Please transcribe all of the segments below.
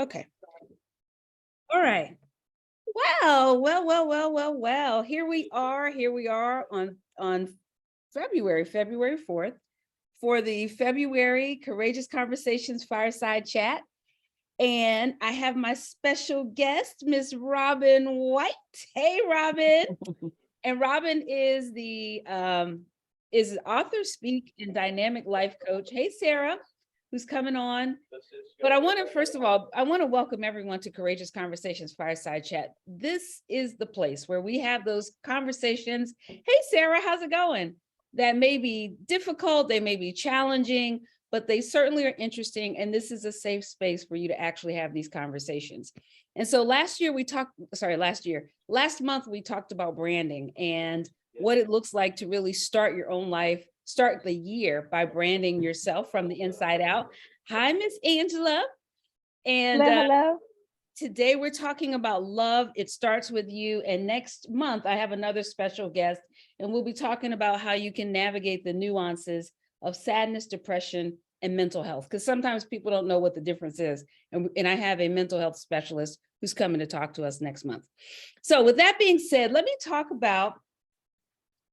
Okay. All right. Well. Here we are on February 4th for the February Courageous Conversations Fireside Chat. And I have my special guest, Miss Robin White. Hey, Robin. And Robin is the is an author, speak, and dynamic life coach. Hey, Sarah, who's coming on. But I want to, first of all, I want to welcome everyone to Courageous Conversations Fireside Chat. This is the place where we have those conversations. Hey, Sarah, how's it going? That may be difficult, they may be challenging, but they certainly are interesting. And this is a safe space for you to actually have these conversations. And so last month, we talked about branding and what it looks like to really start your own life, start the year by branding yourself from the inside out. Hi, Miss Angela. And hello. Today we're talking about love. It starts with you. And next month, I have another special guest, and we'll be talking about how you can navigate the nuances of sadness, depression, and mental health, because sometimes people don't know what the difference is. And I have a mental health specialist who's coming to talk to us next month. So with that being said, let me talk about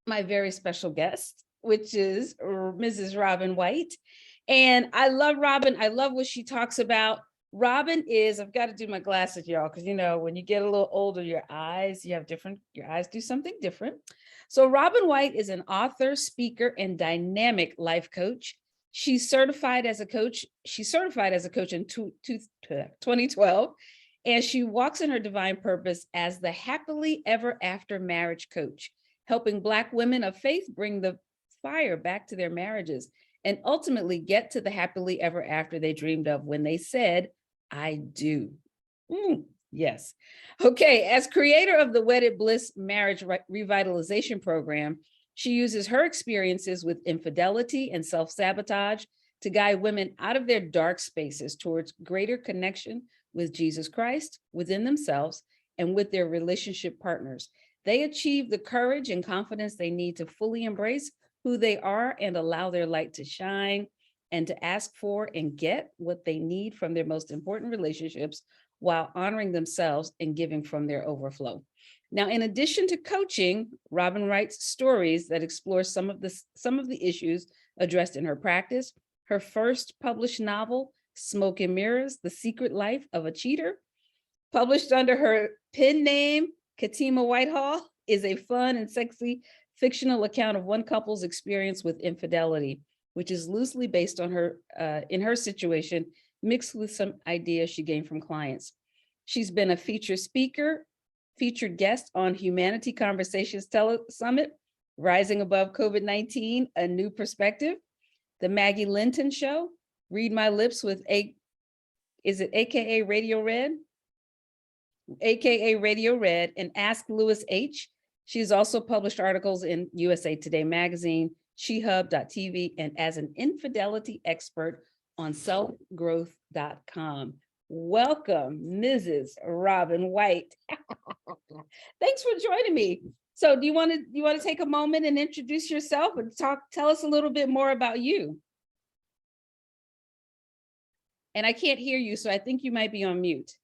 my very special guest, which is Mrs. Robin White. And I love Robin. I love what she talks about. Robin is, I've got to do my glasses, y'all, because when you get a little older, your eyes do something different. So Robin White is an author, speaker, and dynamic life coach. She's certified as a coach. She's certified as a coach in 2012, and she walks in her divine purpose as the happily ever after marriage coach, helping Black women of faith bring the fire back to their marriages and ultimately get to the happily ever after they dreamed of when they said, I do. Yes. Okay. As creator of the Wedded Bliss Marriage Revitalization Program, she uses her experiences with infidelity and self-sabotage to guide women out of their dark spaces towards greater connection with Jesus Christ, within themselves, and with their relationship partners. They achieve the courage and confidence they need to fully embrace who they are and allow their light to shine, and to ask for and get what they need from their most important relationships while honoring themselves and giving from their overflow. Now, in addition to coaching, Robin writes stories that explore some of the issues addressed in her practice. Her first published novel, Smoke and Mirrors: The Secret Life of a Cheater, published under her pen name, Katima Whitehall, is a fun and sexy fictional account of one couple's experience with infidelity, which is loosely based on her, in her situation, mixed with some ideas she gained from clients. She's been a featured speaker, featured guest on Humanity Conversations Summit, Rising Above COVID-19, A New Perspective, The Maggie Linton Show, Read My Lips with AKA Radio Red? AKA Radio Red, and Ask Louis H. She's also published articles in USA Today Magazine, SheHub.tv, and as an infidelity expert on selfgrowth.com. Welcome, Mrs. Robin White. Thanks for joining me. So do you want to take a moment and introduce yourself and tell us a little bit more about you? And I can't hear you, so I think you might be on mute.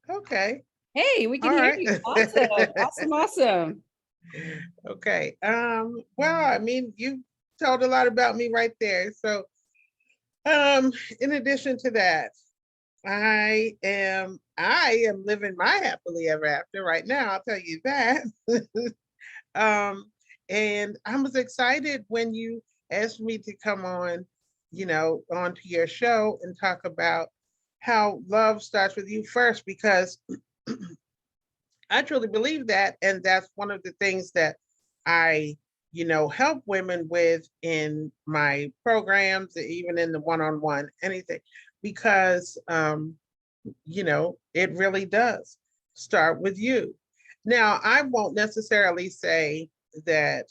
Okay. Hey, we can hear you. Awesome. Okay. Well, I mean, you told a lot about me right there. So, in addition to that, I am living my happily ever after right now. I'll tell you that. And I was excited when you asked me to come on, onto your show and talk about how love starts with you first, because I truly believe that. And that's one of the things that I, help women with in my programs, even in the one-on-one, anything, because, it really does start with you. Now, I won't necessarily say that,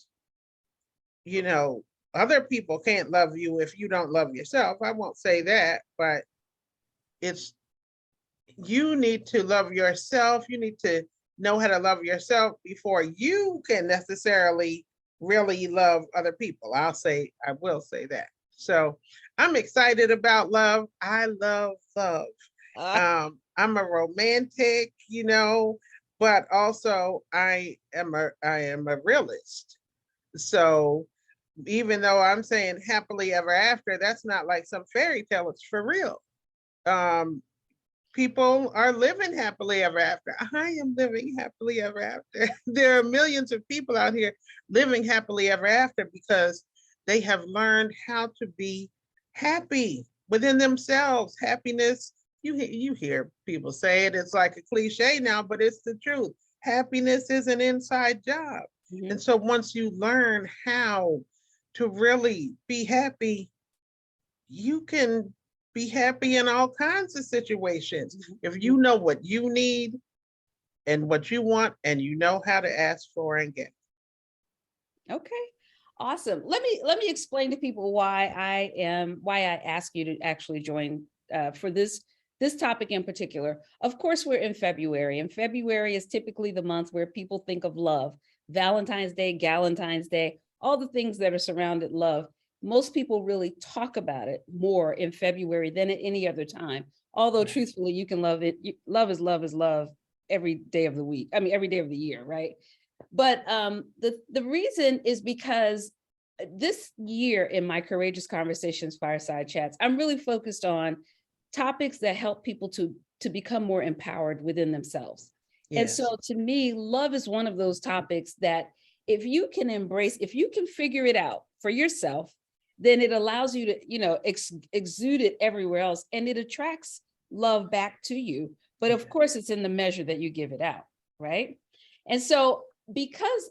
other people can't love you if you don't love yourself. I won't say that, but you need to love yourself. You need to know how to love yourself before you can necessarily really love other people. I will say that. So I'm excited about love. I love love. Uh, I'm a romantic, but also I am a realist. So even though I'm saying happily ever after, that's not like some fairy tale, it's for real. Um, People are living happily ever after. I am living happily ever after. There are millions of people out here living happily ever after because they have learned how to be happy within themselves. Happiness, you hear people say it, it's like a cliche now, but it's the truth. Happiness is an inside job. mhm, And so once you learn how to really be happy, you can be happy in all kinds of situations mhm, if mhm. you know what you need and what you want and you know how to ask for and get. Okay. Awesome. Let me explain to people why I ask you to actually join for this topic in particular. Of course, we're in February, and February is typically the month where people think of love. Valentine's Day, Galentine's Day, all the things that are surrounded love. Most people really talk about it more in February than at any other time. Although Right. truthfully, you can love it. Love is love every day of the week. I mean, every day of the year, right? But the reason is because this year in my Courageous Conversations Fireside Chats, I'm really focused on topics that help people to become more empowered within themselves. And Yes. so to me, love is one of those topics that if you can embrace, if you can figure it out for yourself, then it allows you to, exude it everywhere else, and it attracts love back to you. But of Yeah. course, it's in the measure that you give it out, right? And so because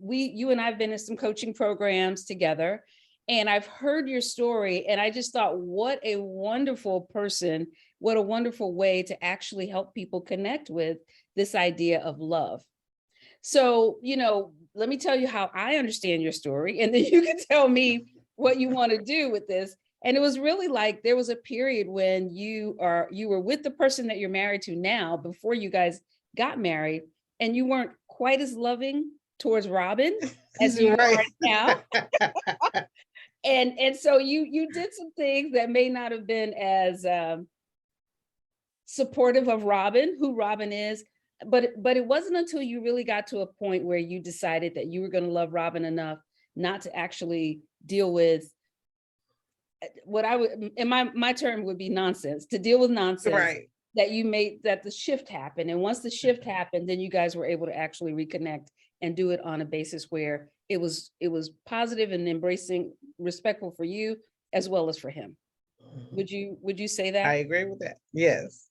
you and I've been in some coaching programs together, and I've heard your story, and I just thought, what a wonderful person, what a wonderful way to actually help people connect with this idea of love. So, let me tell you how I understand your story, and then you can tell me what you want to do with this. And it was really like there was a period when you were with the person that you're married to now before you guys got married, and you weren't quite as loving towards Robin as you are Right. now. And so you did some things that may not have been as supportive of Robin, who Robin is. But it wasn't until you really got to a point where you decided that you were going to love Robin enough not to actually deal with what I would, in my term would be nonsense, to deal with nonsense, Right. that you made that the shift happened. And once the shift happened, then you guys were able to actually reconnect and do it on a basis where it was positive and embracing, respectful for you as well as for him. Mhm. Would you say I that? agree with that. Yes.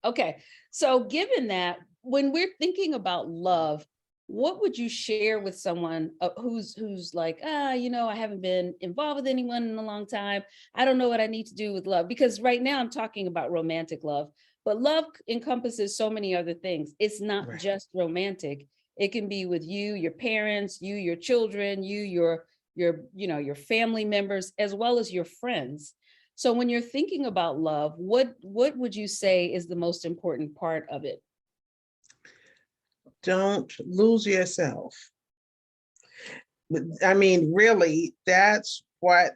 Okay. So given that, when we're thinking about love, what would you share with someone who's like, I haven't been involved with anyone in a long time. I don't know what I need to do with love. Because right now I'm talking about romantic love, but love encompasses so many other things. It's not Right. just romantic. It can be with you, your parents, you, your children, your family members, as well as your friends. So when you're thinking about love, what would you say is the most important part of it? Don't lose yourself. I mean, really, that's what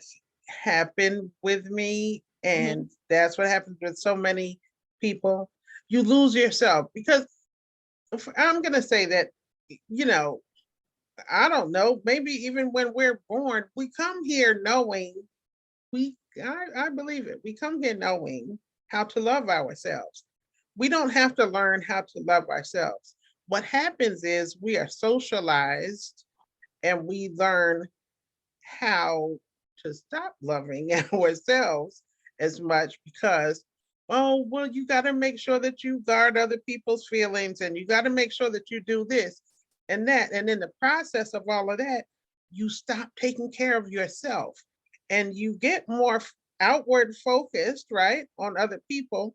happened with me. Mhm. And that's what happens with so many people. You lose yourself because I'm going to say that, you know, I don't know, maybe even when we're born, we come here knowing I believe it. We come here knowing how to love ourselves. We don't have to learn how to love ourselves. What happens is we are socialized and we learn how to stop loving ourselves as much because, oh, well, you got to make sure that you guard other people's feelings and you got to make sure that you do this and that. And in the process of all of that, you stop taking care of yourself and you get more outward focused, right, on other people.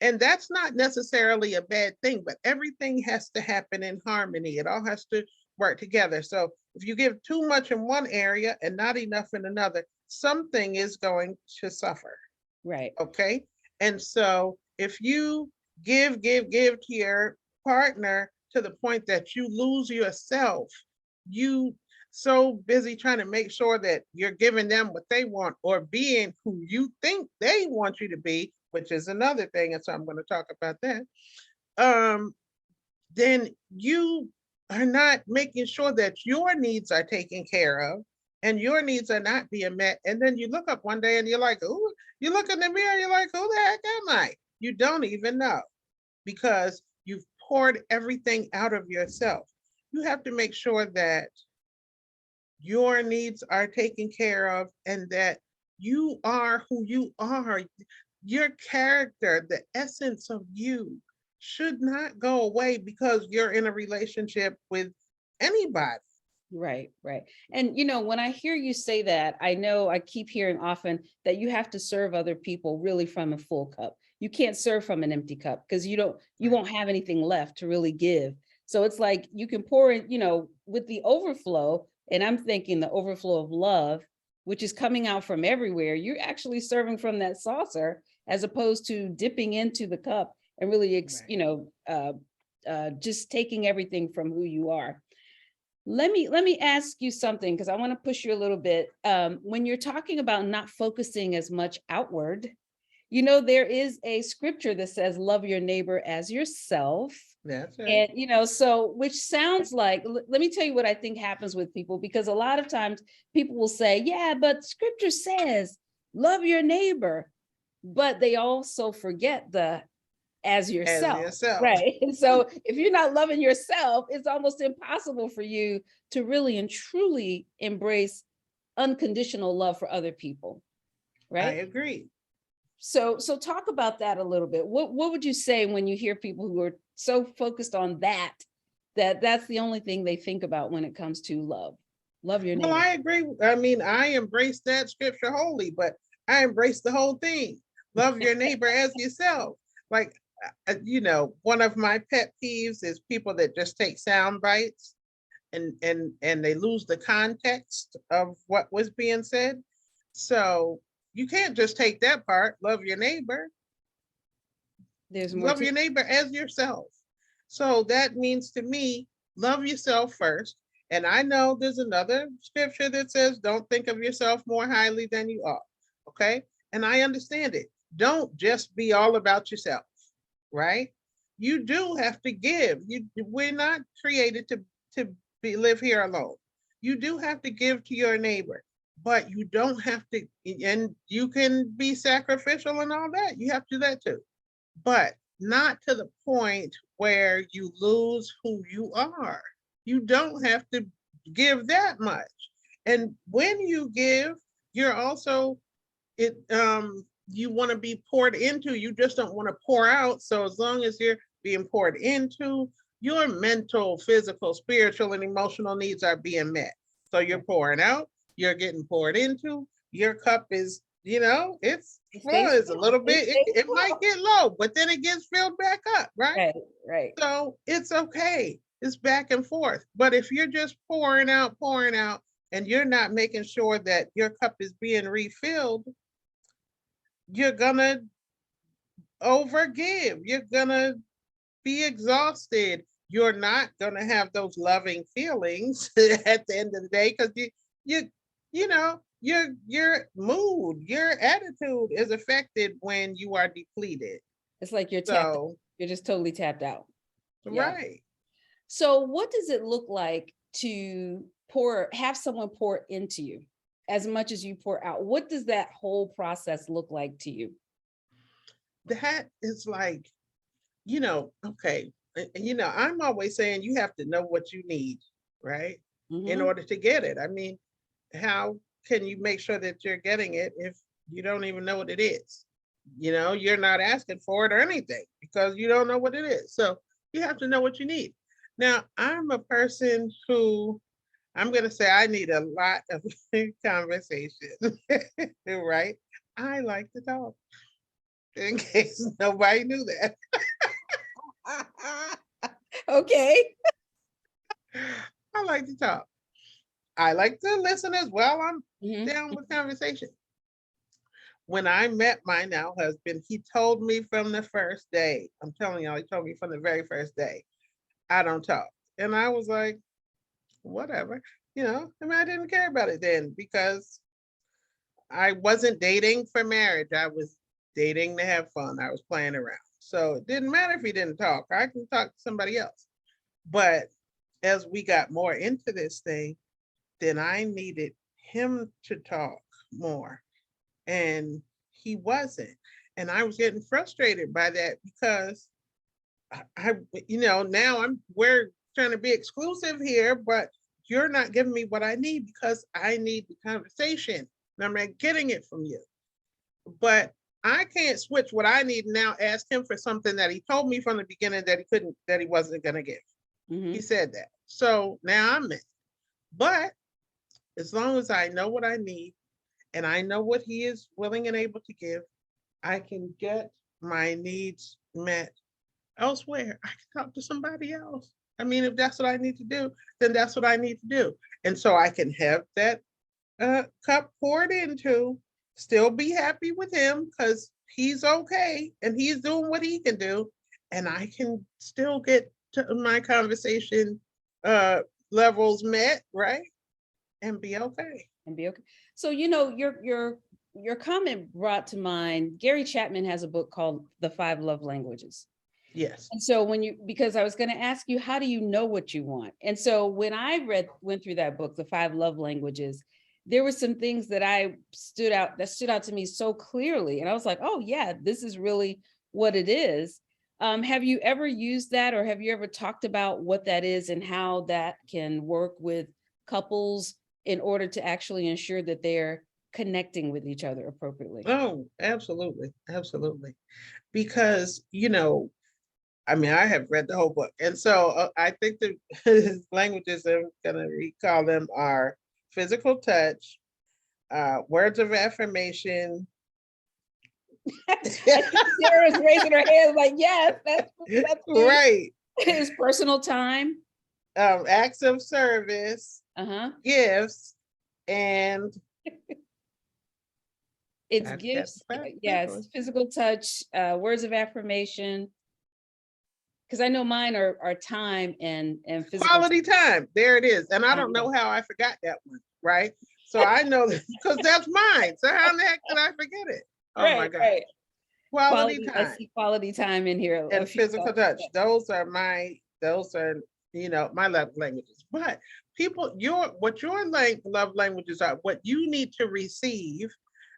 And that's not necessarily a bad thing, but everything has to happen in harmony. It all has to work together. So if you give too much in one area and not enough in another, something is going to suffer. Right. Okay. And so if you give to your partner to the point that you lose yourself, you so busy trying to make sure that you're giving them what they want or being who you think they want you to be, which is another thing. And so I'm going to talk about that. Um, then you are not making sure that your needs are taken care of and your needs are not being met. And then you look up one day and you're like, oh, you look in the mirror, you're like, who the heck am I? You don't even know because you've poured everything out of yourself. You have to make sure that your needs are taken care of and that you are who you are. Your character, the essence of you, should not go away because you're in a relationship with anybody. Right, right. And when I hear you say that, I know I keep hearing often that you have to serve other people really from a full cup. You can't serve from an empty cup because you won't have anything left to really give. So it's like you can pour in, with the overflow, and I'm thinking the overflow of love, which is coming out from everywhere. You're actually serving from that saucer as opposed to dipping into the cup and really, just taking everything from who you are. Let me ask you something because I want to push you a little bit. When you're talking about not focusing as much outward, there is a scripture that says, love your neighbor as yourself. That's right. And, so which sounds like, let me tell you what I think happens with people, because a lot of times people will say, yeah, but scripture says, love your neighbor. But they also forget the as As yourself, yourself. right? And so if you're not loving yourself, it's almost impossible for you to really and truly embrace unconditional love for other people, I right? agree. So talk about that a little bit. What would you say when you hear people who are so focused on that's the only thing they think about when it comes to love? Love your Well, neighbor. I agree. I mean, I embrace that scripture wholly, but I embrace the whole thing. Love your neighbor as yourself. Like, one of my pet peeves is people that just take sound bites and they lose the context of what was being said. So you can't just take that part. Love your neighbor. There's more Love to your neighbor as yourself. So that means to me, love yourself first. And I know there's another scripture that says, don't think of yourself more highly than you are. Okay. And I understand it. Don't just be all about yourself, right? You do have to give. We're not created to live here alone. You do have to give to your neighbor, but you don't have to, and you can be sacrificial and all that. You have to do that too, but not to the point where you lose who you are. You don't have to give that much. And when you give, you're also you want to be poured into. You just don't want to pour out. So as long as you're being poured into, your mental, physical, spiritual, and emotional needs are being met. So you're pouring out, you're getting poured into, your cup is, it's it full. stays It's a full. little bit, it might get low, but then it gets filled back up, right? Right, right. So it's okay. It's back and forth. But if you're just pouring out, and you're not making sure that your cup is being refilled, you're gonna overgive. You're gonna be exhausted. You're not gonna have those loving feelings at the end of the day because your mood, your attitude is affected when you are depleted. It's like you're tapped out. So, You're just totally tapped out. Yeah. right. So what does it look like to have someone pour into you as much as you pour out? What does that whole process look like to you? That is like, okay. I'm always saying you have to know what you need, right? In Mhm. order to get it. I mean, how can you make sure that you're getting it if you don't even know what it is? You're not asking for it or anything because you don't know what it is. So you have to know what you need. Now, I'm a person who I'm going to say I need a lot of conversation, right? I like to talk in case nobody knew that. Okay. I like to talk. I like to listen as well. I'm Mhm. down with conversation. When I met my now husband, he told me from the first day, I'm telling y'all, he told me from the very first day, I don't talk. And I was like, whatever. I didn't care about it then because I wasn't dating for marriage. I was dating to have fun. I was playing around. So it didn't matter if he didn't talk. I can talk to somebody else. But as we got more into this thing, then I needed him to talk more. And he wasn't. And I was getting frustrated by that because now we're trying to be exclusive here, but you're not giving me what I need because I need the conversation and I'm not getting it from you. But I can't switch what I need and now ask him for something that he told me from the beginning that he wasn't going to give. Mm-hmm. He said that. So now I'm mad. But as long as I know what I need and I know what he is willing and able to give, I can get my needs met elsewhere. I can talk to somebody else. I mean, if that's what I need to do, then that's what I need to do. And so I can have that cup poured into, still be happy with him because he's okay and he's doing what he can do. And I can still get to my conversation levels met, right? And be okay. And be okay. So, your comment brought to mind, Gary Chapman has a book called The 5 Love Languages. Yes. And so because I was going to ask you, how do you know what you want? And so when I went through that book, The 5 Love Languages, there were some things that stood out to me so clearly. And I was like, oh yeah, this is really what it is. Have you ever used that, or have you ever talked about what that is and how that can work with couples in order to actually ensure that they're connecting with each other appropriately? Oh, absolutely. Absolutely. Because, I have read the whole book. And so I think the languages I'm going to recall them are physical touch, words of affirmation. Sarah's raising her hand like, yes, that's right. His personal time. Acts of service, gifts, and it's gifts. Yes, physical touch, words of affirmation. Because I know mine are time and physical quality time. There it is. And I don't know how I forgot that one, right? So I know that because that's mine. So how in the heck did I forget it? Oh right, my God. Right. Quality time. I see quality time in here. And physical touch. Those are my love languages. But people, what your love languages are, what you need to receive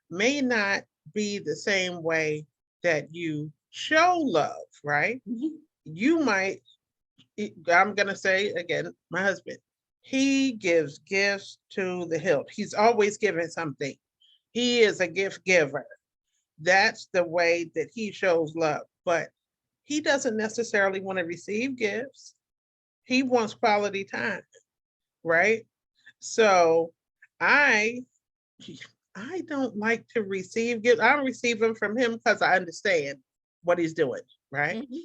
may not be the same way that you show love, right? Mm-hmm. You might, I'm going to say again, my husband, he gives gifts to the hilt. He's always giving something. He is a gift giver. That's the way that he shows love. But he doesn't necessarily want to receive gifts. He wants quality time, right? So I don't like to receive gifts. I receive them from him because I understand what he's doing, right? Mm-hmm.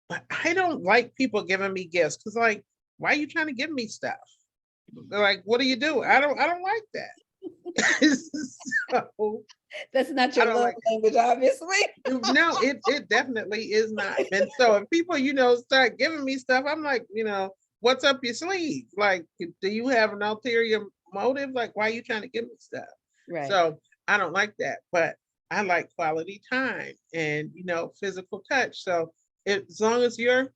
But I don't like people giving me gifts because, like, why are you trying to give me stuff? They're like, what do you do? I don't like that. So, that's not your love language, obviously. No, it definitely is not. And so if people, start giving me stuff, I'm like, what's up your sleeve? Like, do you have an ulterior motive? Like, why are you trying to give me stuff? Right. So I don't like that, but I like quality time and, physical touch. So as long as your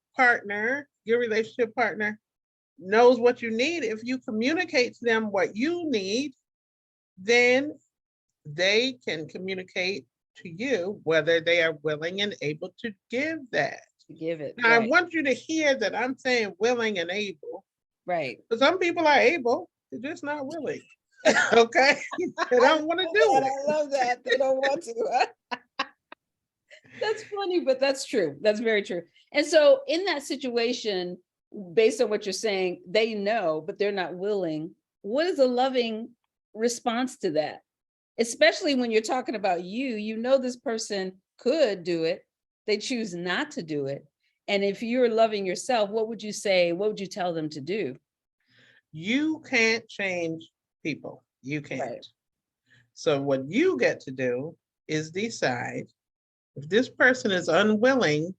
relationship partner knows what you need, if you communicate to them what you need, then they can communicate to you whether they are willing and able to give that. Give it. Now, right. I want you to hear that I'm saying willing and able. Right. But some people are able, they're just not willing. Okay? They don't want to do it. I love that. They don't want to. That's funny, but that's true. That's very true. And so in that situation, based on what you're saying, they know, but they're not willing. What is a loving response to that? Especially when you're talking about this person could do it. They choose not to do it. And if you're loving yourself, what would you say? What would you tell them to do? You can't change people. You can't. Right. So what you get to do is decide if this person is unwilling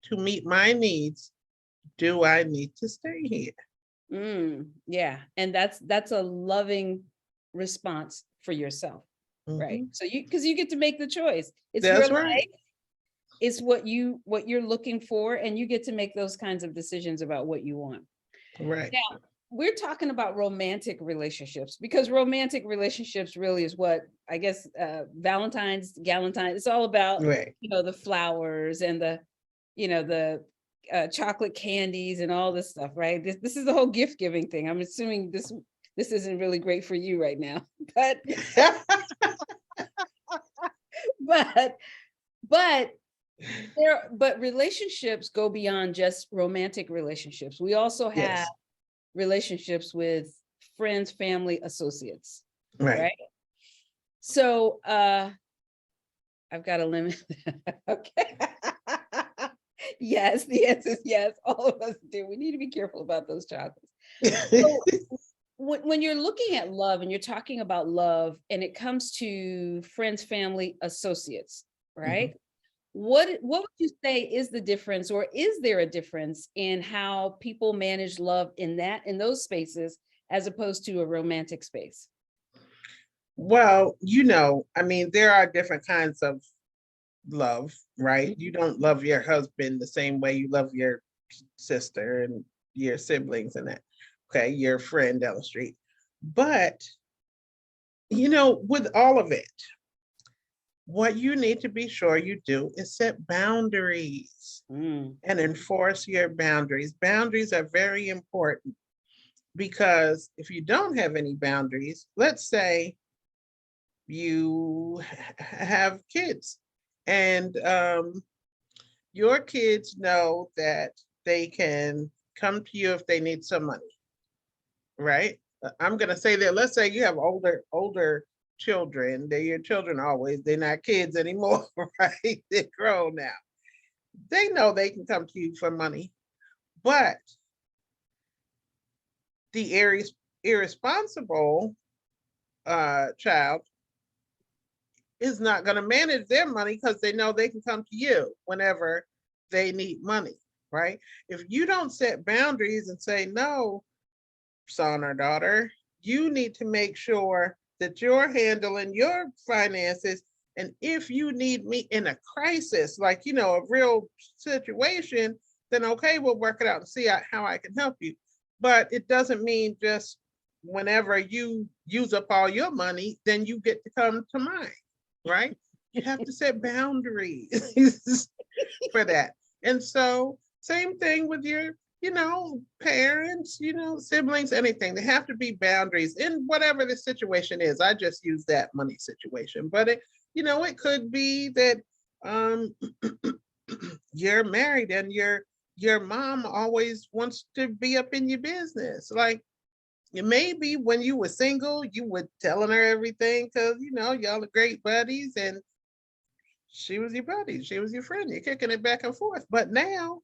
to meet my needs, do I need to stay here? Yeah. And that's a loving response for yourself, right? Mhm. So because you get to make the choice. It's your That's life. right. It's what you're looking for, and you get to make those kinds of decisions about what you want. Right. Now, we're talking about romantic relationships because romantic relationships really is what I guess Galentine's, it's all about, Right. the flowers and the chocolate candies and all this stuff, right? This is the whole gift giving thing. I'm assuming this isn't really great for you right now, but but but but relationships go beyond just romantic relationships. We also have Yes. relationships with friends, family, associates, Right. right? So I've got a limit. Okay. Yes, the answer is yes. All of us do. We need to be careful about those chocolates. So when you're looking at love and you're talking about love and it comes to friends, family, associates, Mhm. right? What would you say is the difference, or is there a difference in how people manage love in those spaces as opposed to a romantic space? Well, I mean, there are different kinds of love, right? You don't love your husband the same way you love your sister and your siblings and that. Okay, your friend down the street. But, with all of it, what you need to be sure you do is set boundaries Mm, and enforce your boundaries. Boundaries are very important because if you don't have any boundaries, let's say you have kids and your kids know that they can come to you if they need some money, right? I'm gonna say that. Let's say you have older children. They're your children always. They're not kids anymore, right? They're grown now. They know they can come to you for money, but the irresponsible child is not going to manage their money because they know they can come to you whenever they need money, right? If you don't set boundaries and say, no, son or daughter, you need to make sure that you're handling your finances. And if you need me in a crisis, like, a real situation, then okay, we'll work it out and see how I can help you. But it doesn't mean just whenever you use up all your money, then you get to come to mine, right? You have to set boundaries for that. And so, same thing with your, parents, siblings, anything. There have to be boundaries in whatever the situation is. I just use that money situation, but it could be that um you're married and your mom always wants to be up in your business. Like maybe when you were single, you were telling her everything because y'all are great buddies and she was your buddy, she was your friend, you're kicking it back and forth. But now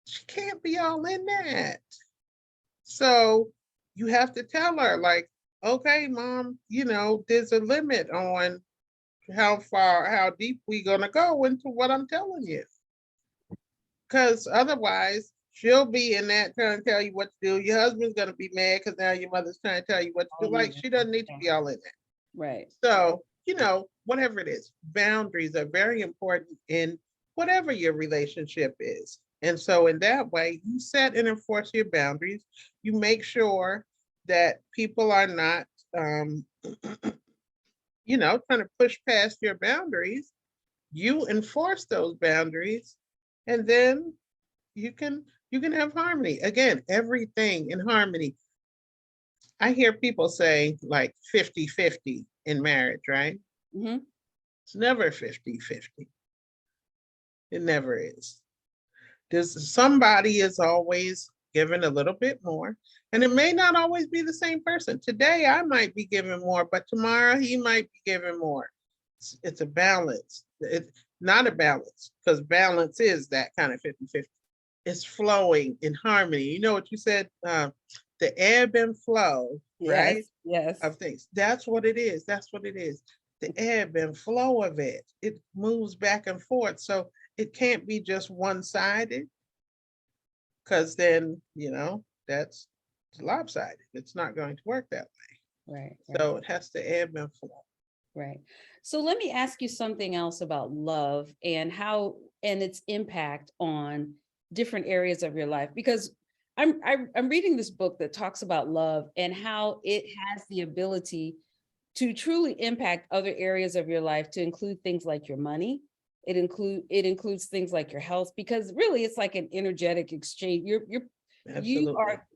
she can't be all in that. So you have to tell her, like, okay, mom, there's a limit on how deep we gonna go into what I'm telling you. Because otherwise, she'll be in that trying to tell you what to do. Your husband's gonna be mad because now your mother's trying to tell you what to oh do. my Like God. she doesn't need to Okay. be all in that. Right. So, whatever it is, boundaries are very important in whatever your relationship is. And so, in that way, you set and enforce your boundaries. You make sure that people are not, um, trying to push past your boundaries. You enforce those boundaries, and then you can you can have harmony. Again, everything in harmony. I hear people say like 50-50 in marriage, right? Hmm. It's never 50-50. It never is. There's somebody is always giving a little bit more. And it may not always be the same person. Today I might be giving more, but tomorrow he might be giving more. It's a balance. It's not a balance because balance is that kind of 50-50. It's flowing in harmony. You know what you said? The ebb and flow, right? Yes. Yes. Of things. That's what it is. That's what it is. The ebb and flow of it. It moves back and forth. So it can't be just one sided because then, that's lopsided. It's not going to work that way. Right, So right, it has to ebb and flow. right. So let me ask you something else about love and how and its impact on different areas of your life, because I'm reading this book that talks about love and how it has the ability to truly impact other areas of your life, to include things like your money. It includes things like your health, because really it's like an energetic exchange. You Absolutely. are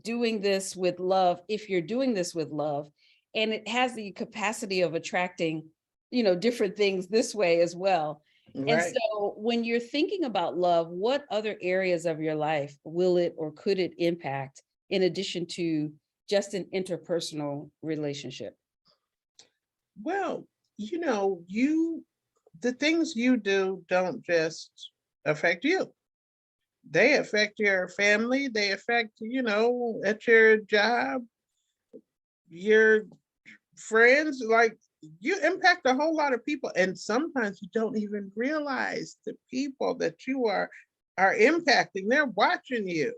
doing this with love, if you're doing this with love, and it has the capacity of attracting, different things this way as well. And Right. so when you're thinking about love, what other areas of your life will it or could it impact, in addition to just an interpersonal relationship? Well, the things you do don't just affect you. They affect your family. They affect, at your job, your friends, like you impact a whole lot of people. And sometimes you don't even realize the people that you are impacting. They're watching you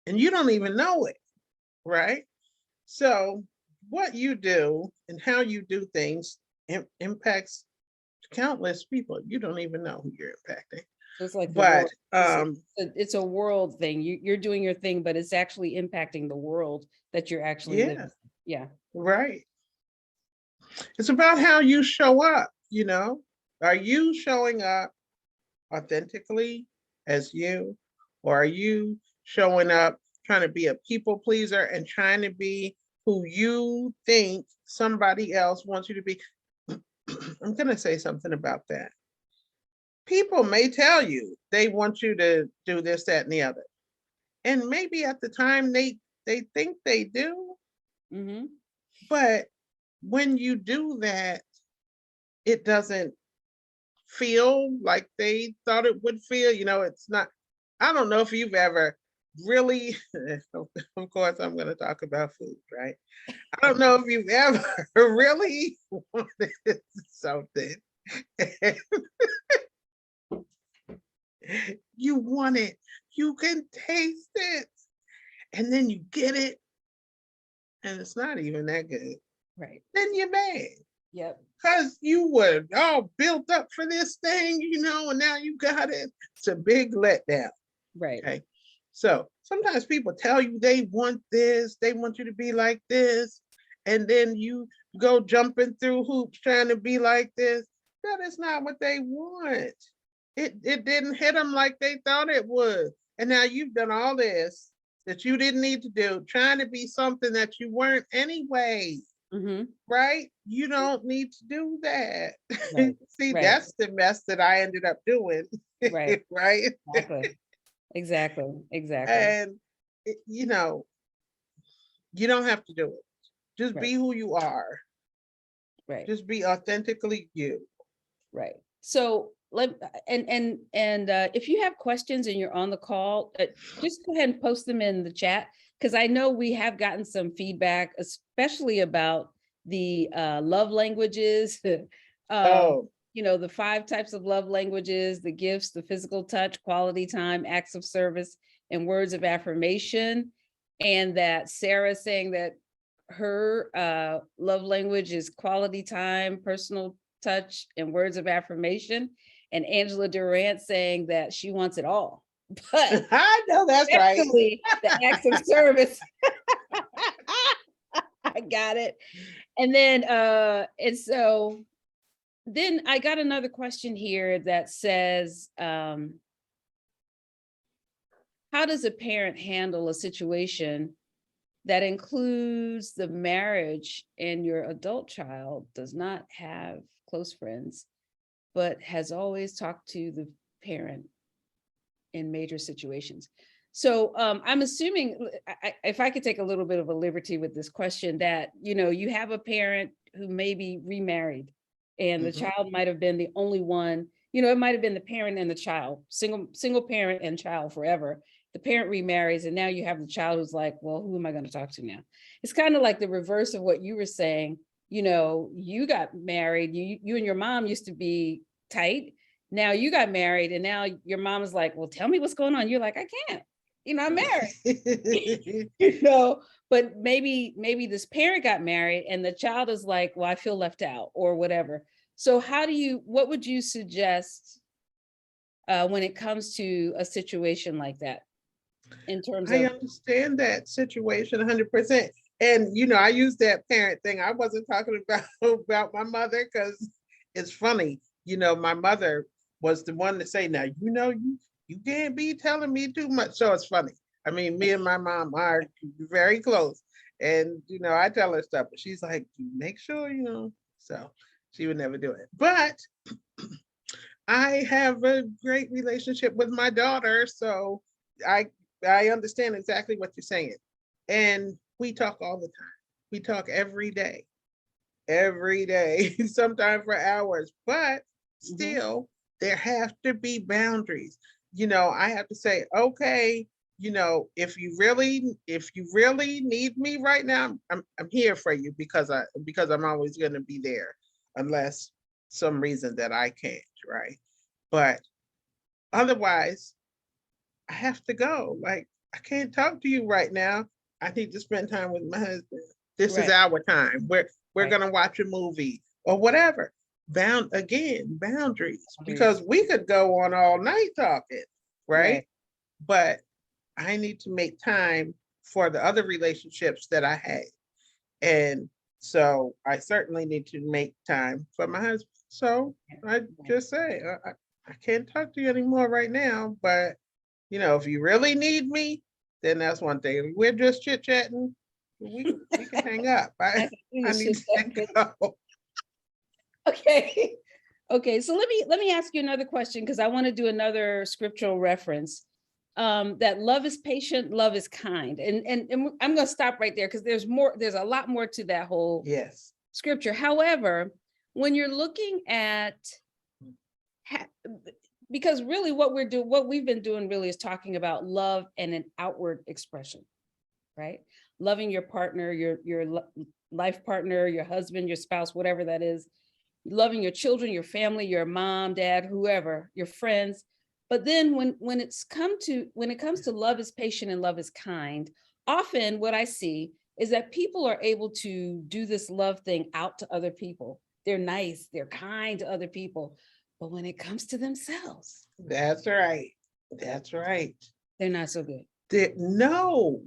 and you don't even know it, right? So what you do and how you do things impacts countless people. You don't even know who you're impacting. So it's like the But world. It's a world thing. You're doing your thing, but it's actually impacting the world that you're actually yeah, living. Yeah. right. It's about how you show up, Are you showing up authentically as you, or are you showing up trying to be a people pleaser and trying to be who you think somebody else wants you to be? I'm going to say something about that. People may tell you they want you to do this, that, and the other. And maybe at the time they think they do, Hmm. but when you do that, it doesn't feel like they thought it would feel. It's not, I don't know if you've ever really, of course, I'm going to talk about food, right? I don't know if you've ever really wanted something. You want it, you can taste it, and then you get it, and it's not even that good. Right. Then you're mad Yep. because you were all built up for this thing, and now you got it. It's a big letdown. Right. Okay. So sometimes people tell you they want this, they want you to be like this, and then you go jumping through hoops trying to be like this. That is not what they want. It didn't hit them like they thought it would. And now you've done all this that you didn't need to do, trying to be something that you weren't anyway. Hmm. Right? You don't need to do that. Right. See, Right. that's the mess that I ended up doing. Right. Right? Exactly. Exactly. Exactly. And it- you know, you don't have to do it. Just Right. be who you are. Right. Just be authentically you. Right. So if you have questions and you're on the call, just go ahead and post them in the chat, because I know we have gotten some feedback, especially about the love languages. um, Oh, the 5 types of love languages: the gifts, the physical touch, quality time, acts of service, and words of affirmation. And that Sarah saying that her love language is quality time, personal touch, and words of affirmation. And Angela Durant saying that she wants it all, but I know that's right. especially the acts of service. I got it. And so then I got another question here that says, how does a parent handle a situation that includes the marriage and your adult child does not have close friends, but has always talked to the parent in major situations? So I'm assuming, if I could take a little bit of a liberty with this question, that, you have a parent who may be remarried, and the Mhm. child might have been the only one, it might have been the parent and the child, single parent and child forever. The parent remarries, and now you have the child who's like, well, who am I going to talk to now? It's kind of like the reverse of what you were saying. You got married, you and your mom used to be tight. Now you got married, and now your mom is like, well, tell me what's going on. You're like, I can't. You know, I'm married. You know, but maybe this parent got married and the child is like, well, I feel left out or whatever. So what would you suggest when it comes to a situation like that in terms I of, understand that situation 100%. And I use that parent thing. I wasn't talking about about my mother because it's funny. My mother was the one to say, "Now you can't be telling me too much." So it's funny. I mean, me and my mom are very close, and I tell her stuff, but she's like, "Make sure." So she would never do it. But I have a great relationship with my daughter, so I I understand exactly what you're saying. And we talk all the time. We talk every day, sometimes for hours, but still there have to be boundaries. I have to say, okay, if you really need me right now, I'm here for you because I'm always going to be there unless some reason that I can't, right? But otherwise, I have to go. Like, I can't talk to you right now. I need to spend time with my husband. This is right, our time. We're right, gonna watch a movie or whatever. Boundaries. boundaries, Because we could go on all night talking, right? right, But I need to make time for the other relationships that I had. And so I certainly need to make time for my husband. So I right. just say, I can't talk to you anymore right now, but if you really need me, then that's one thing. If we're just chit chatting, we can hang up. I I can do I this need shit to that go. okay. Okay, so let me ask you another question because I want to do another scriptural reference. That love is patient, love is kind. And I'm going to stop right there because there's a lot more to that whole Yes. scripture. However, when you're looking at because really what we've been doing really is talking about love and an outward expression, right? Loving your partner, your life partner, your husband, your spouse, whatever that is, loving your children, your family, your mom, dad, whoever, your friends. But then when it comes to love is patient and love is kind, often what I see is that people are able to do this love thing out to other people. They're nice, they're kind to other people. But when it comes to themselves, That's right. That's right. they're not so good. No.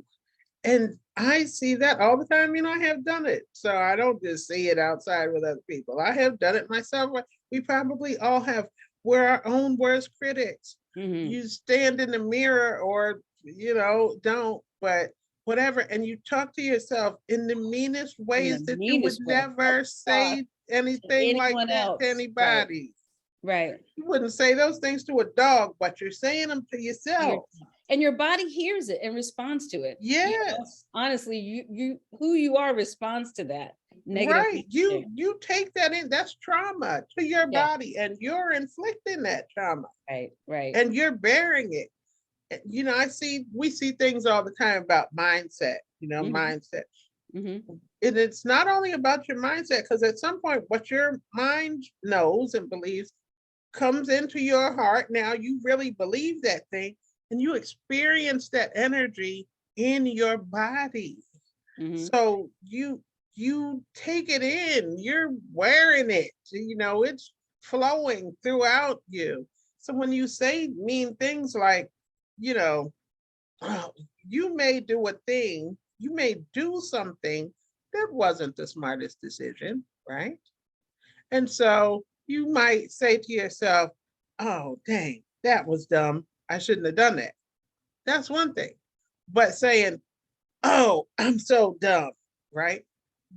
And I see that all the time. I have done it. So I don't just see it outside with other people. I have done it myself. We probably all have. We're our own worst critics. Mhm. You stand in the mirror or, don't, but whatever. And you talk to yourself in the meanest In the ways that you would meanest way. Oh never God. say To anything like anyone that to else. Right. anybody. Right. You wouldn't say those things to a dog, but you're saying them to Your yourself. and your body hears it and responds to it. Yes. Honestly, you who you are responds to that negative Right. You energy. you take that in. That's trauma to your Yeah. body, and you're inflicting that trauma Right. Right. and you're bearing it. We see things all the time about mindset, Hmm. mindset. Hmm. And it's not only about your mindset, because at some point what your mind knows and believes comes into your heart. Now you really believe that thing and you experience that energy in your body. Hmm. So you take it in, you're wearing it, it's flowing throughout you. So when you say mean things like, you know, oh, you may do something that wasn't the smartest decision, right? And so you might say to yourself, oh, dang, that was dumb. I shouldn't have done that. That's one thing. But saying, oh, I'm so dumb, right?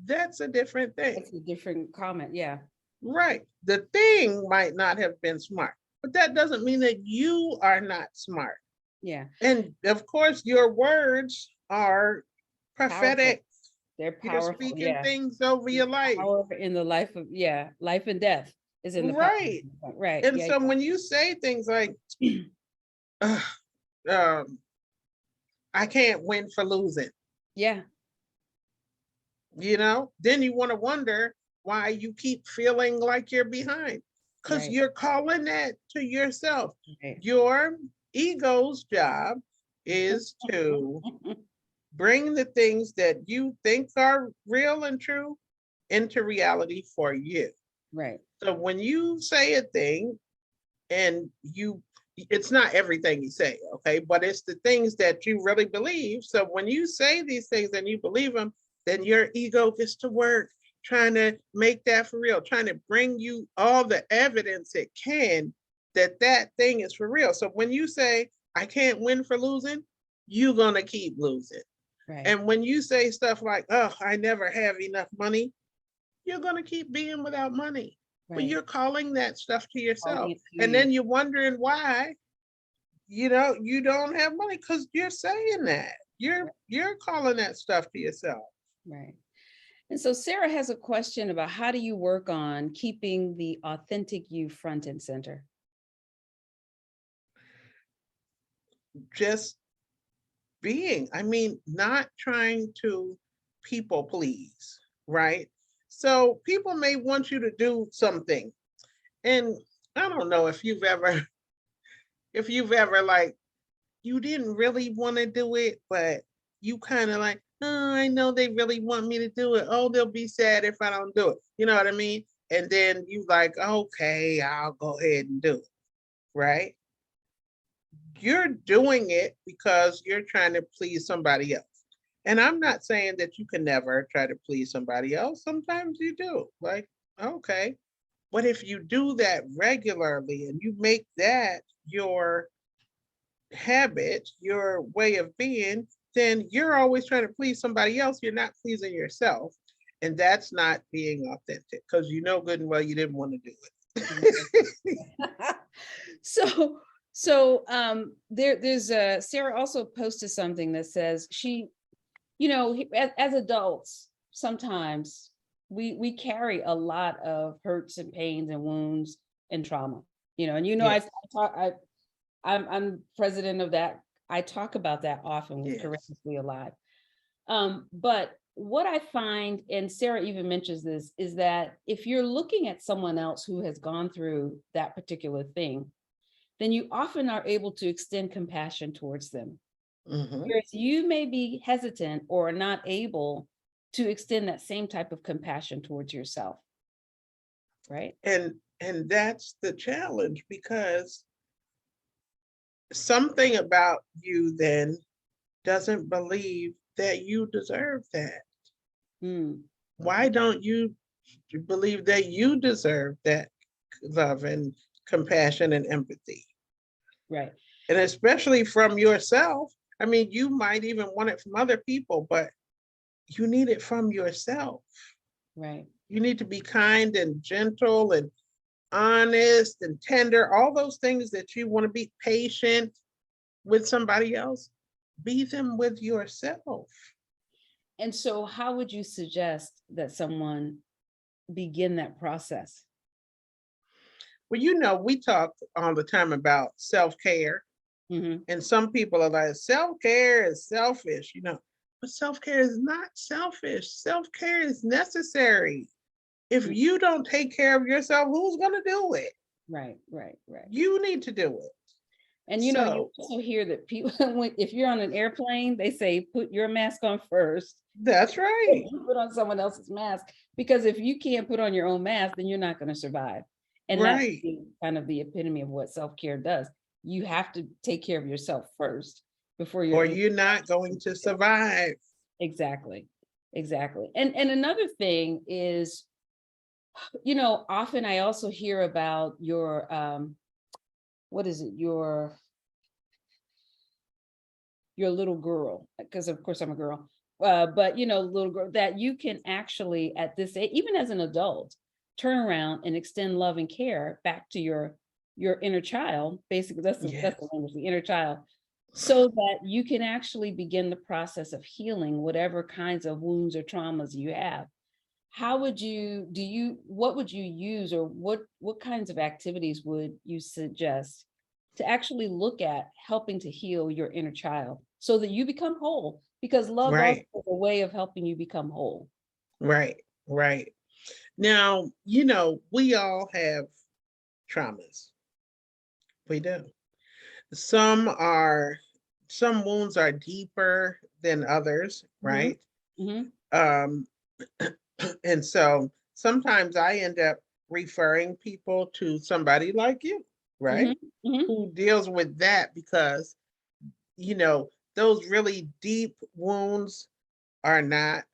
That's a different thing, That's a different comment. Yeah. right? The thing might not have been smart, but that doesn't mean that you are not smart. Yeah. And of course, your words are Powerful. prophetic. They're You're powerful. speaking Yeah. things over There's your life, power in the life of, yeah, life and death is in the power. right? Right. And Yeah. so when you say things like, "Ugh, um, I can't win for losing," Yeah. then you want to wonder why you keep feeling like you're behind because Right. you're calling that to yourself. Right. Your ego's job is to bring the things that you think are real and true into reality for you. Right. So when you say a thing and it's not everything you say, okay, but it's the things that you really believe. So when you say these things and you believe them, then your ego gets to work trying to make that for real, trying to bring you all the evidence it can that that thing is for real. So when you say, I can't win for losing, you're going to keep losing. Right. And when you say stuff like, oh, I never have enough money, you're going to keep being without money. But Right. you're calling that stuff to yourself. Calling it to And you. then you're wondering why, you don't have money, because you're saying that. You're calling that stuff to yourself. Right. And so Sarah has a question about how do you work on keeping the authentic you front and center? Just being, not trying to people please, right? So people may want you to do something. And I don't know if you've ever like, you didn't really want to do it, but you kind of like, oh, I know they really want me to do it. Oh, they'll be sad if I don't do it. You know what I mean? And then you like, okay, I'll go ahead and do it, right? You're doing it because you're trying to please somebody else. And I'm not saying that you can never try to please somebody else. Sometimes you do, like, okay. But if you do that regularly and you make that your habit, your way of being, then you're always trying to please somebody else. You're not pleasing yourself. And that's not being authentic, because you know good and well you didn't want to do it. So there's Sarah also posted something that says she, as adults, sometimes we carry a lot of hurts and pains and wounds and trauma, and Yes. I'm president of that. I talk about that often with Yes. Courageously Alive. But what I find, and Sarah even mentions this, is that if you're looking at someone else who has gone through that particular thing, then you often are able to extend compassion towards them. Mhm. Whereas you may be hesitant or not able to extend that same type of compassion towards yourself. Right? And that's the challenge, because something about you then doesn't believe that you deserve that. Mm, Why don't you believe that you deserve that love and compassion and empathy? right. And especially from yourself. You might even want it from other people, but you need it from yourself. Right. You need to be kind and gentle and honest and tender, all those things that you want to be, patient with somebody else. Be them with yourself. And so how would you suggest that someone begin that process? Well, we talk all the time about self-care. Mm-hmm. And some people are like, self-care is selfish, but self-care is not selfish. Self-care is necessary. If you don't take care of yourself, who's going to do it? Right. You need to do it. And you also hear that people, if you're on an airplane, they say, put your mask on first. That's right. You put on someone else's mask, because if you can't put on your own mask, then you're not going to survive. And Right. that's kind of the epitome of what self-care does. You have to take care of yourself first before or you're not going to survive. Exactly. And another thing is, often I also hear about your, what is it? Your little girl, because of course I'm a girl, but little girl, that you can actually at this age, even as an adult, turn around and extend love and care back to your inner child. Basically, that's the language, the inner child, so that you can actually begin the process of healing whatever kinds of wounds or traumas you have. How would what would you use, or what kinds of activities would you suggest to actually look at helping to heal your inner child so that you become whole? Because love also is a way of helping you become whole. Right. Now, we all have traumas. We do. Some are some wounds are deeper than others, Mhm, right? mhm, Um, and so sometimes I end up referring people to somebody like you, right? mhm, mhm, Who deals with that because, you know, those really deep wounds are not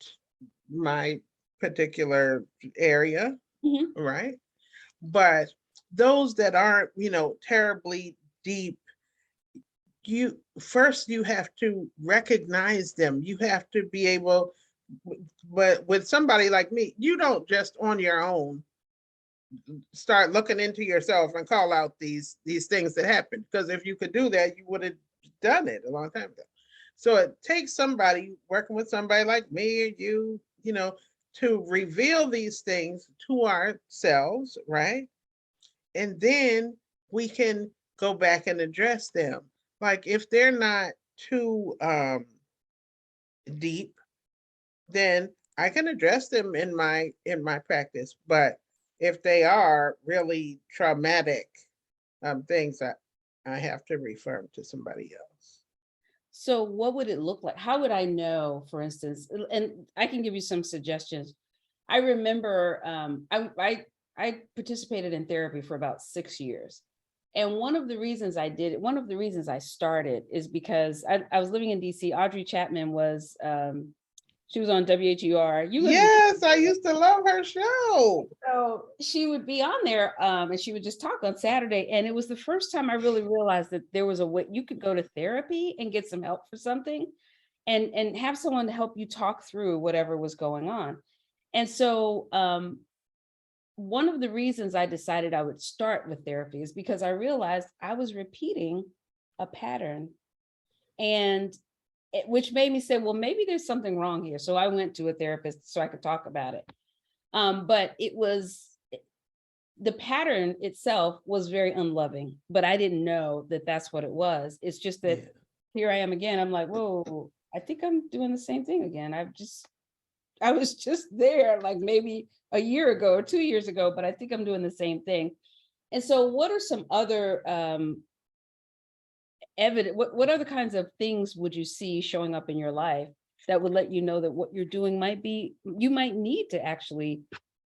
my particular area, mhm. right? But those that aren't, terribly deep, you have to recognize them. You have to be able, but with somebody like me, you don't just on your own start looking into yourself and call out these things that happen. Because if you could do that, you would have done it a long time ago. So it takes somebody working with somebody like me or you, to reveal these things to ourselves, right? And then we can go back and address them. Like if they're not too deep, then I can address them in my practice. But if they are really traumatic things, I have to refer them to somebody else. So what would it look like? How would I know, for instance, and I can give you some suggestions. I remember I participated in therapy for about 6 years. And one of the reasons I did it, one of the reasons I started is because I was living in DC. Audrey Chapman was she was on WHUR. You would have Yes, I used to love her show. so she would be on there, and she would just talk on Saturday. And it was the first time I really realized that there was a way you could go to therapy and get some help for something and have someone to help you talk through whatever was going on. And so one of the reasons I decided I would start with therapy is because I realized I was repeating a pattern and which made me say, well, maybe there's something wrong here. So I went to a therapist so I could talk about it. But it was the pattern itself was very unloving, but I didn't know that that's what it was. It's just that Yeah. here I am again. I'm like, whoa, I think I'm doing the same thing again. I was just there like maybe a year ago or 2 years ago, but I think I'm doing the same thing. And so, what are some other evident? What other kinds of things would you see showing up in your life that would let you know that what you're doing might be, you might need to actually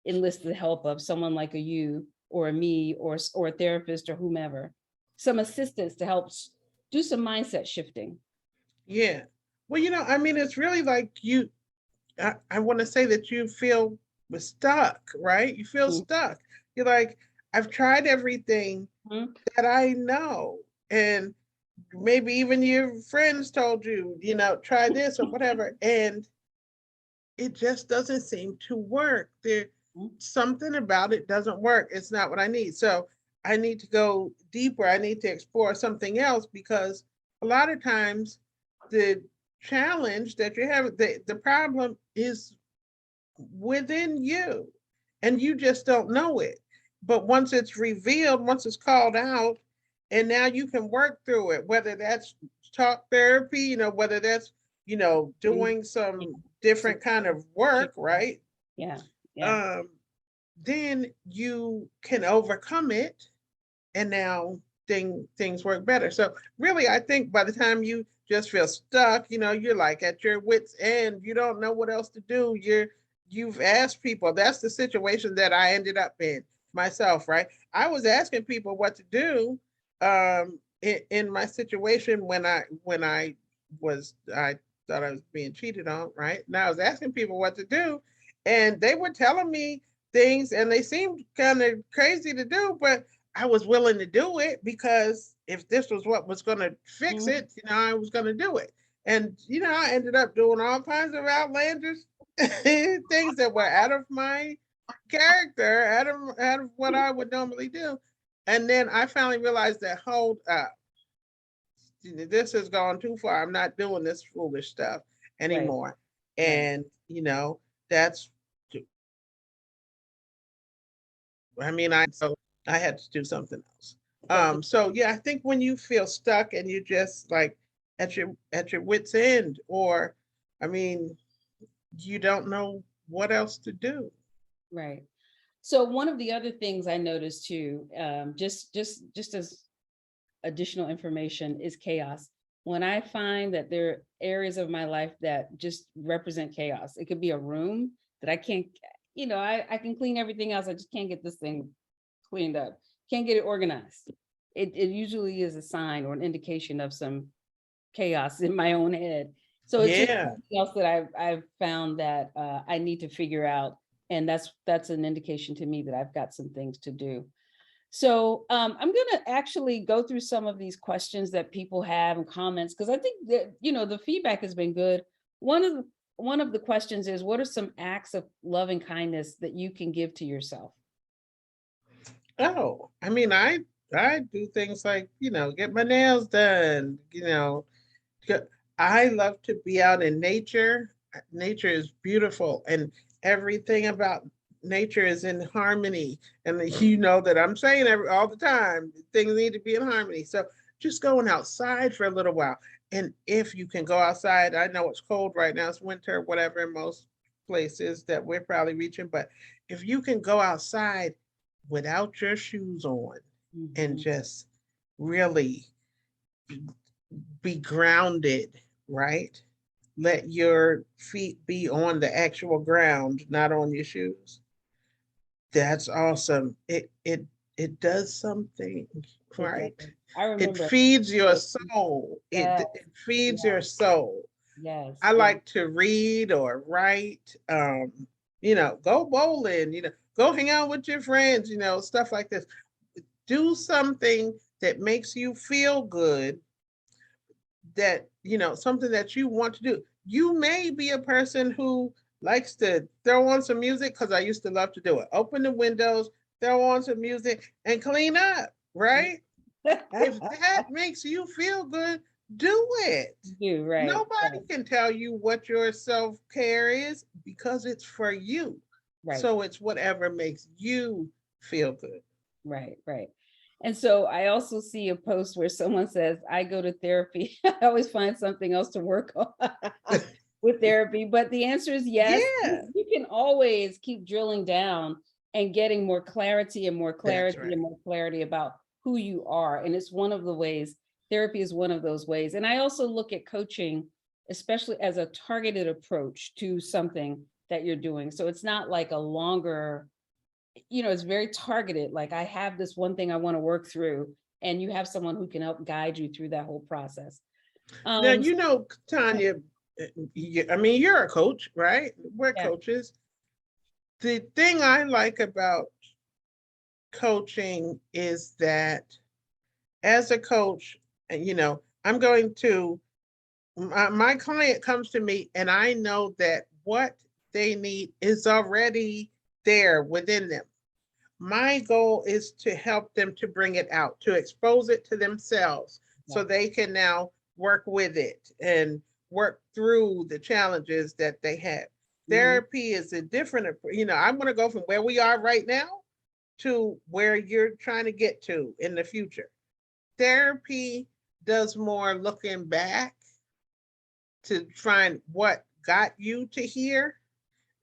enlist the help of someone like a you or a me or a therapist or whomever, some assistance to help do some mindset shifting. Yeah. Well, I mean, it's really like I want to say that you feel stuck, right? You feel stuck. You're like, I've tried everything Mhm. that I know. And maybe even your friends told you, try this or whatever. And it just doesn't seem to work. There something about it doesn't work. It's not what I need. So I need to go deeper. I need to explore something else because a lot of times the challenge that you have, the problem is within you and you just don't know it. But once it's revealed, once it's called out, and now you can work through it, whether that's talk therapy, whether that's, Mhm. doing Yeah. some So- different kind of work, right? yeah, yeah, Um, then you can overcome it and now things work better. So really, I think by the time you just feel stuck, you're like at your wits end. You don't know what else to do. You've asked people. That's the situation that I ended up in myself, right? I was asking people what to do in my situation when I thought I was being cheated on, right? And I was asking people what to do, and they were telling me things, and they seemed kind of crazy to do, but I was willing to do it because if this was what was going to fix Mhm. it, I was going to do it. And, I ended up doing all kinds of outlandish things that were out of my character, out of what I would normally do. And then I finally realized that, hold up, this has gone too far. I'm not doing this foolish stuff right, anymore. right. And, that's, I mean, I had to do something else. But the, So yeah, I think when you feel stuck and you just like at your wits end, or I mean, you don't know what else to do. right. So one of the other things I noticed too, just as additional information, is chaos. when I find that there are areas of my life that just represent chaos. It could be a room that I can't, I can clean everything else. I just can't get this thing cleaned up. Can't get it organized. It usually is a sign or an indication of some chaos in my own head. So it's just Yeah. something else that I've found that I need to figure out. And that's an indication to me that I've got some things to do. So I'm going to actually go through some of these questions that people have and comments, because I think that, the feedback has been good. One of the questions is, what are some acts of loving kindness that you can give to yourself? Oh, I mean, I do things like, get my nails done, Go- I love to be out in nature. Nature is beautiful, and everything about nature is in harmony. And you know that I'm saying all the time, things need to be in harmony. So just going outside for a little while. And if you can go outside, I know it's cold right now, it's winter, whatever, in most places that we're probably reaching. But if you can go outside without your shoes on and Mhm. just really be grounded, right? Let your feet be on the actual ground, not on your shoes. That's awesome. It does something, It does. right? I It remember. feeds your soul. Yes, It feeds yes, your soul. yes, I yes. like to read or write, go bowling, go hang out with your friends, stuff like this. Do something that makes you feel good, that something that you want to do. You may be a person who likes to throw on some music, because I used to love to do it. Open the windows, throw on some music, and clean up, right? If that makes you feel good, do it. Do right, Nobody right, can tell you what your self-care is, because it's for you. right. So it's whatever makes you feel good. Right, right. And so I also see a post where someone says, I go to therapy. I always find something else to work on with therapy. But the answer is yes. Yeah, You can always keep drilling down and getting more clarity and more that's clarity and right. more clarity about who you are. And it's one of the ways, therapy is one of those ways. And I also look at coaching, especially as a targeted approach to something that you're doing. So it's not like a longer, it's very targeted. Like, I have this one thing I want to work through, and you have someone who can help guide you through that whole process. Now, Um, so- Tanya, I mean, you're a coach, right? We're yeah, coaches. The thing I like about coaching is that, as a coach, I'm going to, my client comes to me, and I know that what they need is already there within them. My goal is to help them to bring it out, to expose it to themselves, so yeah. they can now work with it and work through the challenges that they have. Mhm. Therapy is a different, I'm going to go from where we are right now to where you're trying to get to in the future. Therapy does more looking back to find what got you to here.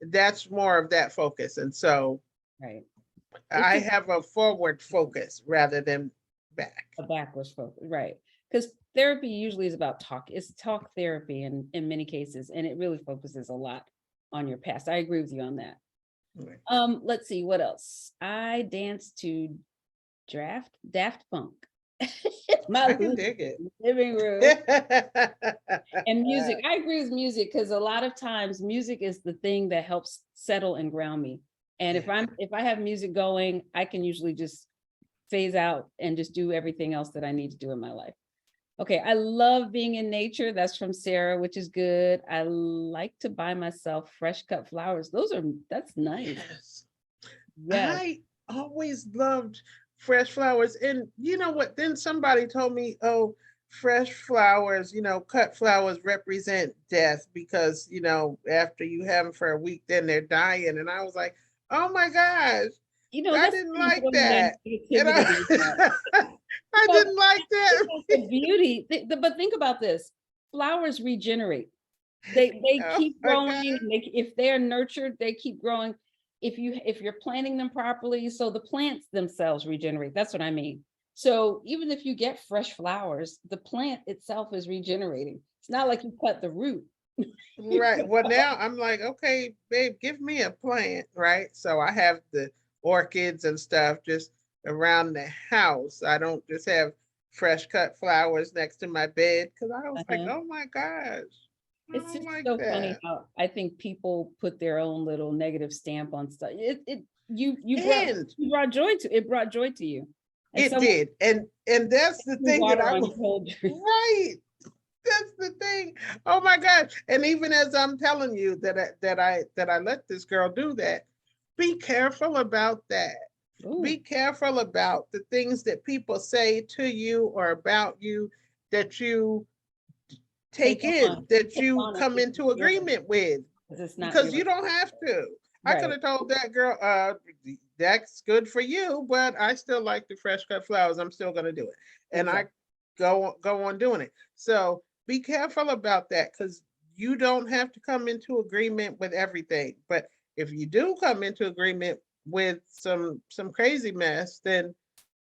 That's more of that focus. And so Right. It's I just have a forward focus rather than back. a backwards focus, right? Because therapy usually is about talk. It's talk therapy in many cases, and it really focuses a lot on your past. I agree with you on that. Right. Let's see what else. I dance to Daft Punk. My I can dig it. living room. And music, I agree with music, because a lot of times music is the thing that helps settle and ground me. And Yeah. if I have music going, I can usually just phase out and just do everything else that I need to do in my life. Okay, I love being in nature. That's from Sarah, which is good. I like to buy myself fresh cut flowers. That's nice. Yes. Yes. I always loved fresh flowers. And you know what? Then somebody told me, oh, fresh flowers, cut flowers represent death, because, after you have them for a week, then they're dying. And I was like, oh my gosh, I That's didn't some like sort of that. And negativity in that. I But didn't like that. the beauty, but think about this. Flowers regenerate. They Oh keep my growing, God. and if they're nurtured, they keep growing. If you're planting them properly, so the plants themselves regenerate. That's what I mean. So even if you get fresh flowers, the plant itself is regenerating. It's not like you cut the root. Right. Well, now I'm like, okay, babe, give me a plant, right? So I have the orchids and stuff just around the house. I don't just have fresh cut flowers next to my bed because I was like, Uh-huh. oh my gosh, I It's don't just like so funny that. how I think people put their own little negative stamp on stuff. And You brought joy to it brought joy to you. And it someone did. And that's the threw thing that water I on was your whole journey. right. That's the thing. Oh my God. And even as I'm telling you that I let this girl do that, be careful about that. Be Ooh, careful about the things that people say to you or about you that you take take in, that take you on it come because it's into yours, agreement with, 'cause it's not because yours. you don't have to. I could Right. have told that girl, that's good for you, but I still like the fresh cut flowers. I'm still gonna do it. And I Exactly. go on doing it. So be careful about that because you don't have to come into agreement with everything. But if you do come into agreement with some crazy mess, then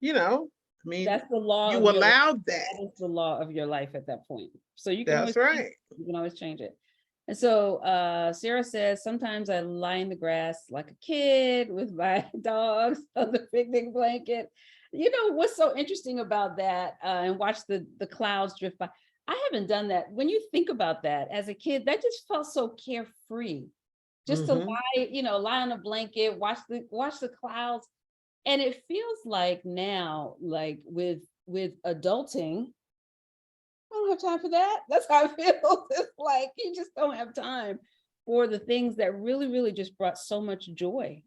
I mean, That's the law you of your life. allowed that. That is the law of your life at that point. So That's right. you can always change it. And so Sarah says, sometimes I lie in the grass like a kid with my dogs on the picnic blanket. You know what's so interesting about that, and watch the clouds drift by. I haven't done that. When you think about that as a kid, that just felt so carefree. Just to Hmm. lie on a blanket, watch the clouds. And it feels like now, like with adulting, I don't have time for that. That's how I feel. It's like you just don't have time for the things that really, really just brought so much joy.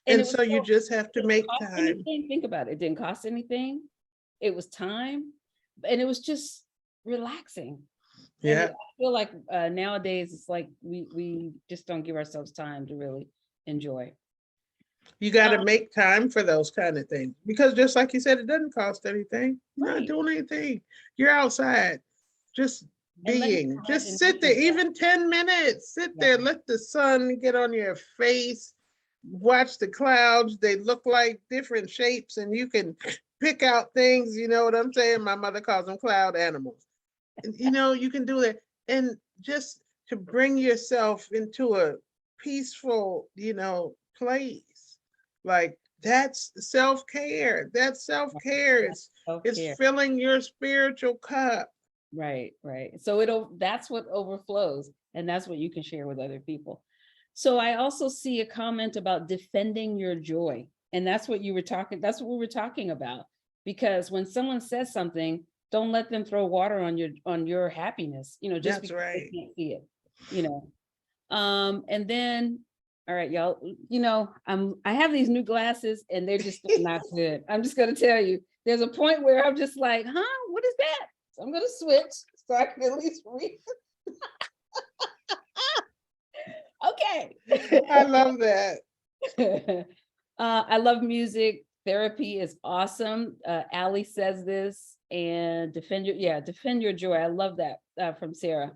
And And so you just have to it didn't make cost time. anything. Think about it. It didn't cost anything. It was time, and it was just relaxing. And I Yeah. feel like nowadays it's like we just don't give ourselves time to really enjoy. You got to Um, make time for those kind of things because just like you said, it doesn't cost anything. You're not right. doing anything. You're outside, just And let your being. Just sit imagination there, go. even 10 minutes. Sit Yeah. there, let the sun get on your face. Watch the clouds. They look like different shapes, and you can pick out things. You know what I'm saying? My mother calls them cloud animals. And, you can do that. And just to bring yourself into a peaceful, place. Like that's self-care. That self-care is Self-care. filling your spiritual cup. Right, right. So that's what overflows, and that's what you can share with other people. So I also see a comment about defending your joy. And that's what we were talking about. Because when someone says something, don't let them throw water on your happiness, just That's because they right. can't see it, you know. And then, all right, y'all, I have these new glasses and they're just not good. I'm just gonna tell you, there's a point where I'm just like, what is that? So I'm gonna switch so I can at least read. I Okay. love that. I love music. Therapy is awesome. Allie says this, and defend your joy. I love that from Sarah.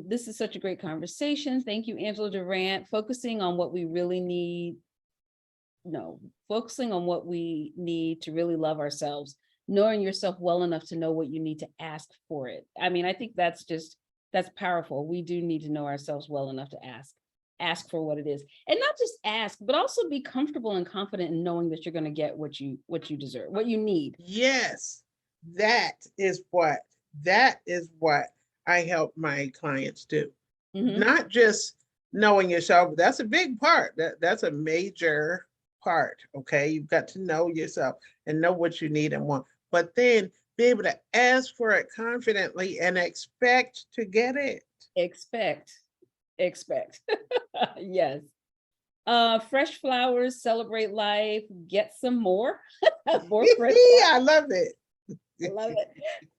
This is such a great conversation. Thank you, Angela Durant. Focusing on what we really need. No, focusing on what we need to really love ourselves, knowing yourself well enough to know what you need to ask for it. I mean, I think that's powerful. We do need to know ourselves well enough to ask for what it is, and not just ask, but also be comfortable and confident in knowing that you're going to get what you deserve, what you need. Yes, that is what I help my clients do. Hmm. Not just knowing yourself, that's a big part. That's a major part. Okay. You've got to know yourself and know what you need and want, but then be able to ask for it confidently and expect to get it. Expect. Yes. Fresh flowers, celebrate life, get some more. More fresh flowers. I love it. I love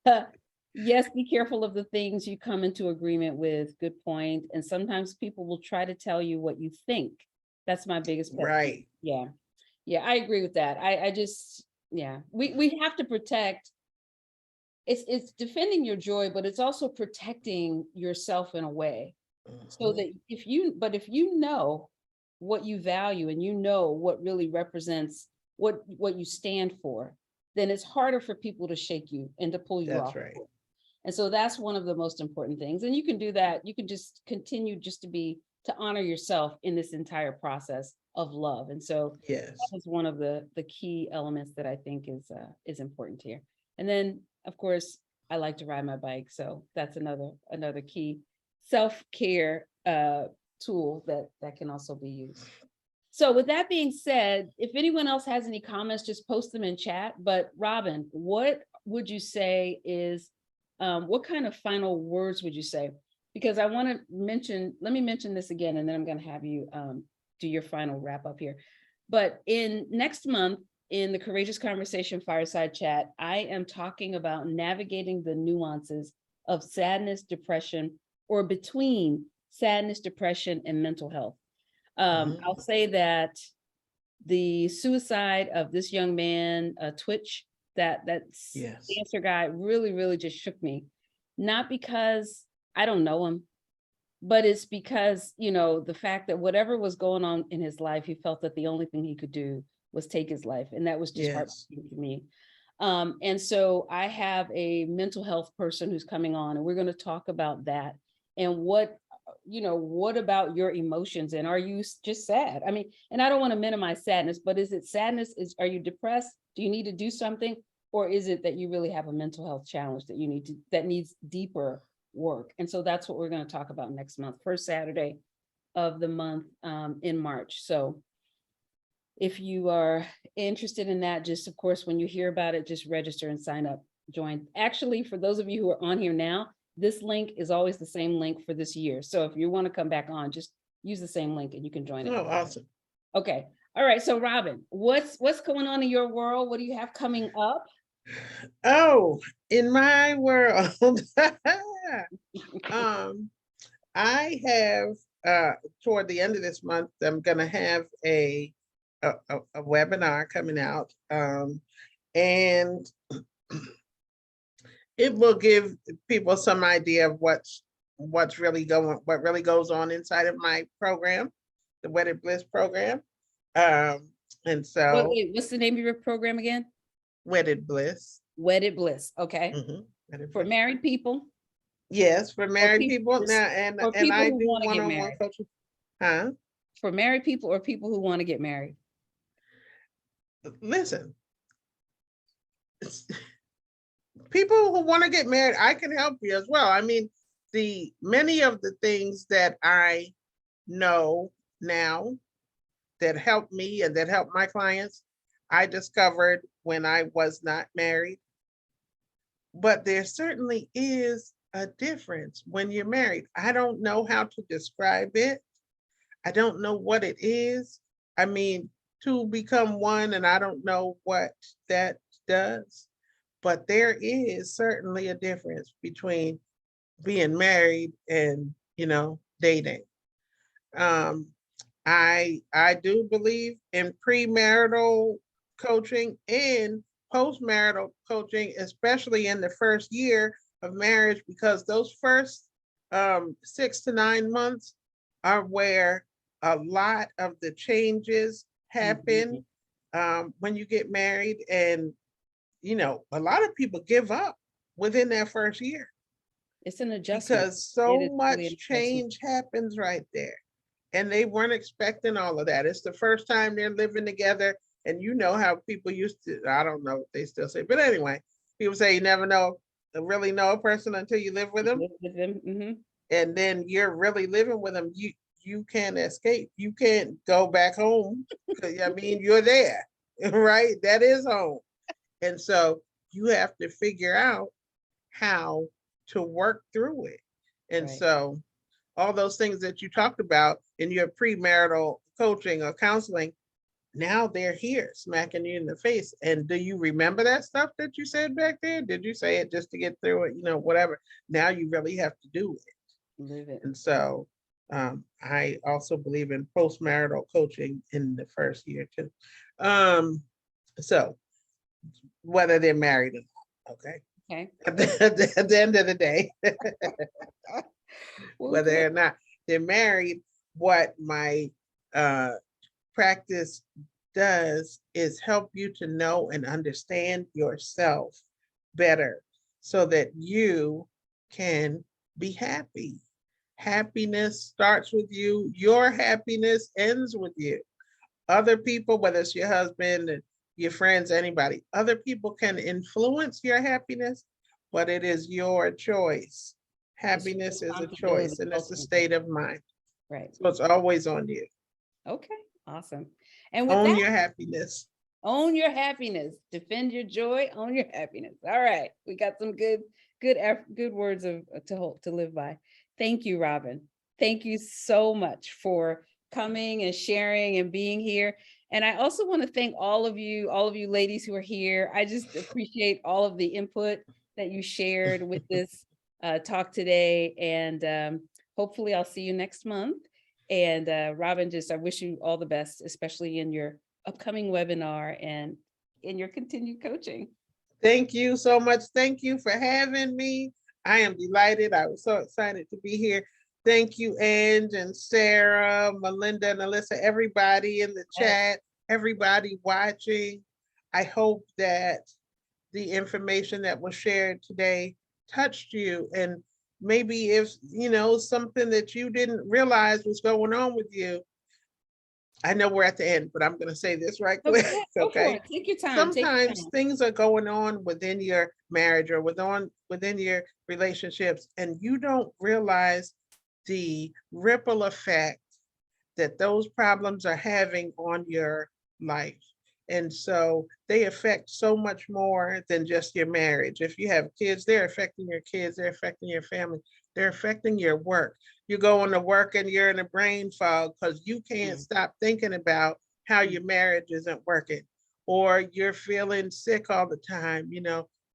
it. Yes, be careful of the things you come into agreement with. Good point. And sometimes people will try to tell you what you think. That's my biggest pet peeve. Right. Yeah. Yeah, I agree with that. I just, yeah, we have to protect. It's defending your joy, but it's also protecting yourself in a way. So Mhm. that if you know what you value and you know what really represents what you stand for, then it's harder for people to shake you and to pull you That's off. right. And so that's one of the most important things. And you can do that. You can just continue just to honor yourself in this entire process of love. And so Yes. that was one of the key elements that I think is important here. And then, of course, I like to ride my bike. So that's another key self-care tool that can also be used. So with that being said, if anyone else has any comments, just post them in chat. But Robin, what would you say is, what kind of final words would you say? Because I want to let me mention this again, and then I'm going to have you do your final wrap up here. But in next month, in the Courageous Conversation Fireside Chat, I am talking about navigating the nuances of sadness, depression, or between sadness, depression, and mental health. I'll say that the suicide of this young man, Twitch, that Yes. dancer guy really, really just shook me. Not because I don't know him, but it's because, the fact that whatever was going on in his life, he felt that the only thing he could do was take his life. And that was just heartbreaking to me. And so I have a mental health person who's coming on, and we're going to talk about that and what about your emotions, and are you just sad? I mean, and I don't want to minimize sadness, but is it sadness? Are you depressed? Do you need to do something? Or is it that you really have a mental health challenge that needs deeper work? And so that's what we're going to talk about next month, first Saturday of the month in March. So if you are interested in that, just, of course, when you hear about it, just register and sign up, join. Actually, for those of you who are on here now, this link is always the same link for this year. So if you want to come back on, just use the same link and you can join it. Oh, awesome. Okay. All right. So Robin, what's going on in your world? What do you have coming up? Oh, in my world, I have toward the end of this month, I'm going to have a webinar coming out, and it will give people some idea of what really goes on inside of my program, the Wedded Bliss program. And so Wait, what's the name of your program again? Wedded Bliss. Wedded Bliss. Okay. Mm-hmm. For married people? Yes, for married people now, and I do one-on-one coaching. Huh? For married people or people who want to get married? Listen, people who want to get married, I can help you as well. I mean, many of the things that I know now that help me and that help my clients, I discovered when I was not married. But there certainly is a difference when you're married. I don't know how to describe it. I don't know what it is. I mean, two become one, and I don't know what that does. But there is certainly a difference between being married and, dating. I do believe in premarital coaching and postmarital coaching, especially in the first year of marriage, because those first 6 to 9 months are where a lot of the changes happen when you get married. And, a lot of people give up within that first year. It's an adjustment. Because so much change happens right there. And they weren't expecting all of that. It's the first time they're living together. And you know how people used to, I don't know what they still say, but anyway, people say you never really know a person until you live with them. Mm-hmm. And then you're really living with them. You can't escape. You can't go back home. I mean, you're there, right? That is home. And so you have to figure out how to work through it. And so all those things that you talked about in your premarital coaching or counseling, now they're here smacking you in the face. And do you remember that stuff that you said back there? Did you say it just to get through it? Whatever. Now you really have to do it. Live it. And so I also believe in postmarital coaching in the first year too. So whether they're married or not, okay? Okay. At the end of the day, whether or not they're married, what my practice does is help you to know and understand yourself better so that you can be happy. Happiness starts with you. Your happiness ends with you. Other people, whether it's your husband and your friends, anybody, other people can influence your happiness, but it is your choice. It's your Happiness is a responsibility choice and it's a ultimately. state of mind. Right. So it's always on you. Okay. Awesome. And with Own that, your happiness. own your happiness, defend your joy, own your happiness. All right. We got some good words to live by. Thank you, Robin. Thank you so much for coming and sharing and being here. And I also want to thank all of you ladies who are here. I just appreciate all of the input that you shared with this talk today. And hopefully I'll see you next month. And Robin, I wish you all the best, especially in your upcoming webinar and in your continued coaching. Thank you so much. Thank you for having me. I am delighted. I was so excited to be here. Thank you, Ange and Sarah, Melinda and Alyssa, everybody in the chat, everybody watching. I hope that the information that was shared today touched you, and maybe if something that you didn't realize was going on with you. I know we're at the end, but I'm going to say this right quick. Okay, go for Okay. it. Take your time. Sometimes things are going on within your marriage or within your relationships, and you don't realize the ripple effect that those problems are having on your life. And so they affect so much more than just your marriage. If you have kids, they're affecting your kids, they're affecting your family, they're affecting your work. You're going to work and you're in a brain fog because you can't stop thinking about how your marriage isn't working, or you're feeling sick all the time,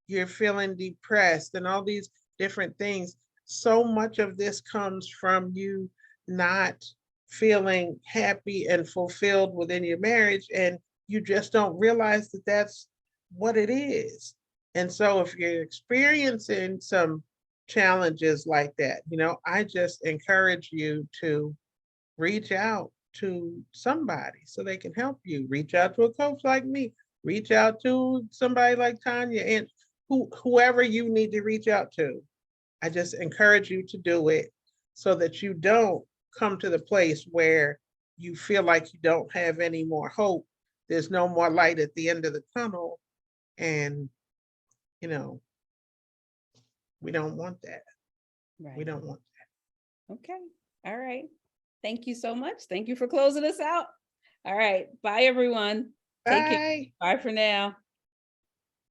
you're feeling depressed and all these different things. So much of this comes from you not feeling happy and fulfilled within your marriage, and you just don't realize that that's what it is. And so if you're experiencing some challenges like that, I just encourage you to reach out to somebody so they can help you. Reach out to a coach like me, reach out to somebody like Tonya, and whoever you need to reach out to. I just encourage you to do it so that you don't come to the place where you feel like you don't have any more hope. There's no more light at the end of the tunnel. And, we don't want that. Right. We don't want that. Okay. All right. Thank you so much. Thank you for closing us out. All right. Bye, everyone. that. Take care. Bye for now.